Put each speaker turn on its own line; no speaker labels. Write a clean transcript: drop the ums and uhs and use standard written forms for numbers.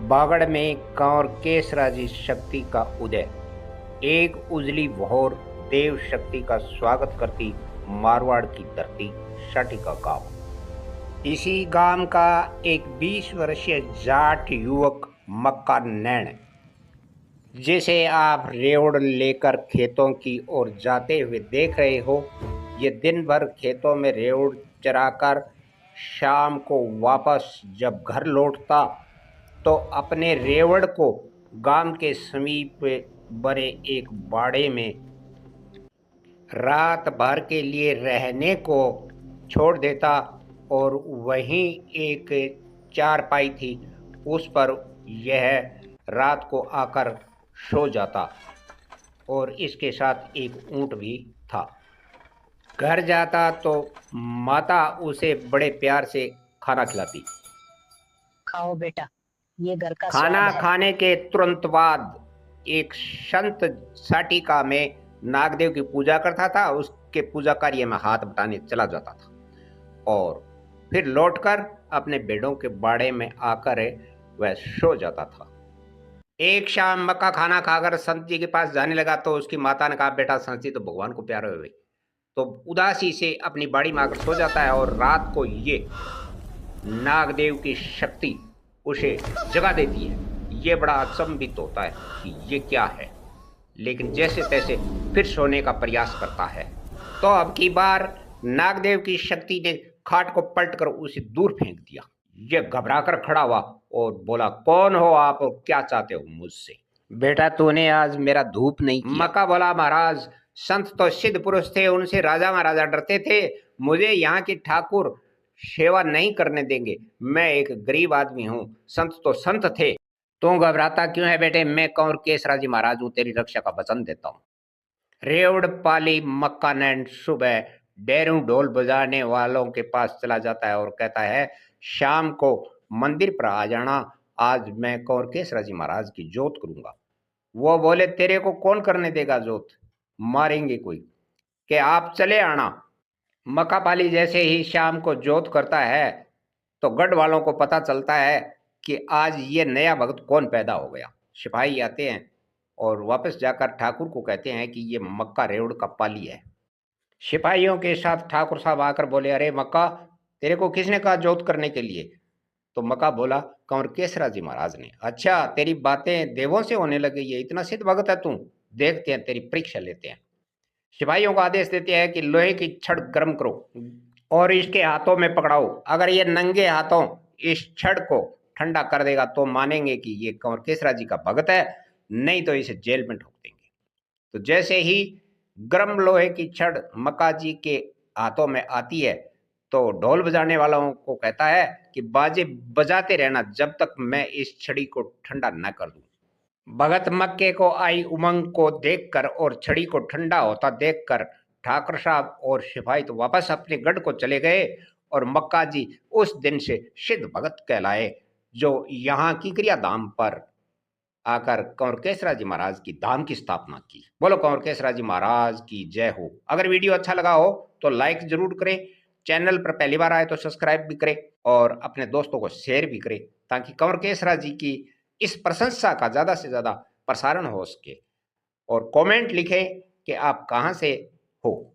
बागड़ में कंवर केसराजी शक्ति का उदय। एक उजली भोर देव शक्ति का स्वागत करती मारवाड़ की धरती शाटिका गांव। इसी गांव का एक 20 वर्षीय जाट युवक मक्का नैन, जिसे आप रेवड़ लेकर खेतों की ओर जाते हुए देख रहे हो, ये दिन भर खेतों में रेवड़ चराकर शाम को वापस जब घर लौटता तो अपने रेवड़ को गांव के समीप बने एक बाड़े में रात भर के लिए रहने को छोड़ देता और वहीं एक चारपाई थी, उस पर यह रात को आकर सो जाता और इसके साथ एक ऊंट भी था। घर जाता तो माता उसे बड़े प्यार से खाना खिलाती।
खाओ बेटा, ये घर का
खाना
स्वाद है।
खाने के तुरंत बाद एक संत शाटिका में नागदेव की पूजा करता था। उसके पूजा कार्य में हाथ बटाने चला जाता था और फिर लौटकर अपने भेड़ों के बाड़े में आकर वह सो जाता था। एक शाम मक्का खाना खाकर संत जी के पास जाने लगा तो उसकी माता ने कहा, बेटा संत जी तो भगवान को प्यारे हुए। तो उदासी से अपनी बाड़ी में आकर सो जाता है और रात को ये नागदेव की शक्ति उसे जगा देती है। ये बड़ा अचंभित होता है कि ये क्या है, लेकिन जैसे तैसे फिर सोने का प्रयास करता है। तो अब की बार नागदेव की शक्ति ने खाट को पलटकर उसे दूर फेंक दिया। ये घबराकर खड़ा हुआ और बोला, कौन हो आप और क्या चाहते हो मुझसे? बेटा तूने आज मेरा धूप नहीं किया। मक्का बोला, महाराज संत तो सिद्ध पुरुष थे, उनसे राजा महाराजा डरते थे, मुझे यहाँ की ठाकुर सेवा नहीं करने देंगे। मैं एक गरीब आदमी हूँ, संत तो संत थे। तू घबराता क्यों है बेटे? मैं कंवर केसराजी महाराज हूँ, तेरी रक्षा का वचन देता हूँ। रेवड़ पाली मक्का नैन सुबह डेरू ढोल बजाने वालों के पास चला जाता है और कहता है, शाम को मंदिर पर आ जाना, आज मैं कंवर केसराजी महाराज की जोत करूंगा। वो बोले, तेरे को कौन करने देगा जोत, मारेंगे कोई, कि आप चले आना। मक्का पाली जैसे ही शाम को जोत करता है तो गढ़ वालों को पता चलता है कि आज ये नया भक्त कौन पैदा हो गया। सिपाही आते हैं और वापस जाकर ठाकुर को कहते हैं कि ये मक्का रेवड़ का पाली है। सिपाहियों के साथ ठाकुर साहब आकर बोले, अरे मक्का, तेरे को किसने कहा जोत करने के लिए? तो मक्का बोला, कंवर केसराजी महाराज ने। अच्छा, तेरी बातें देवों से होने लगी है, इतना सिद्ध भगत है तू, देखते हैं तेरी परीक्षा लेते हैं। सिपाहियों को आदेश देते हैं कि लोहे की छड़ गर्म करो और इसके हाथों में पकड़ाओ। अगर ये नंगे हाथों इस छड़ को ठंडा कर देगा तो मानेंगे कि ये कंवर केसराजी का भगत है, नहीं तो इसे जेल में ठोक देंगे। तो जैसे ही गर्म लोहे की छड़ मक्का जी के हाथों में आती है तो ढोल बजाने वालों को कहता है कि बाजे बजाते रहना जब तक मैं इस छड़ी को ठंडा न कर दूं। भगत मक्के को आई उमंग को देखकर और छड़ी को ठंडा होता देखकर ठाकुर साहब और सिपाही तो वापस अपने गढ़ को चले गए और मक्का जी उस दिन से सिद्ध भगत कहलाए, जो यहाँ किकरिया धाम पर आकर कंवर केसराजी महाराज की धाम की स्थापना की। बोलो कंवर केसराजी महाराज की जय हो। अगर वीडियो अच्छा लगा हो तो लाइक जरूर करें, चैनल पर पहली बार आए तो सब्सक्राइब भी करें और अपने दोस्तों को शेयर भी करें, ताकि कंवर केसराजी की इस प्रशंसा का ज़्यादा से ज़्यादा प्रसारण हो सके। और कमेंट लिखें कि आप कहाँ से हो।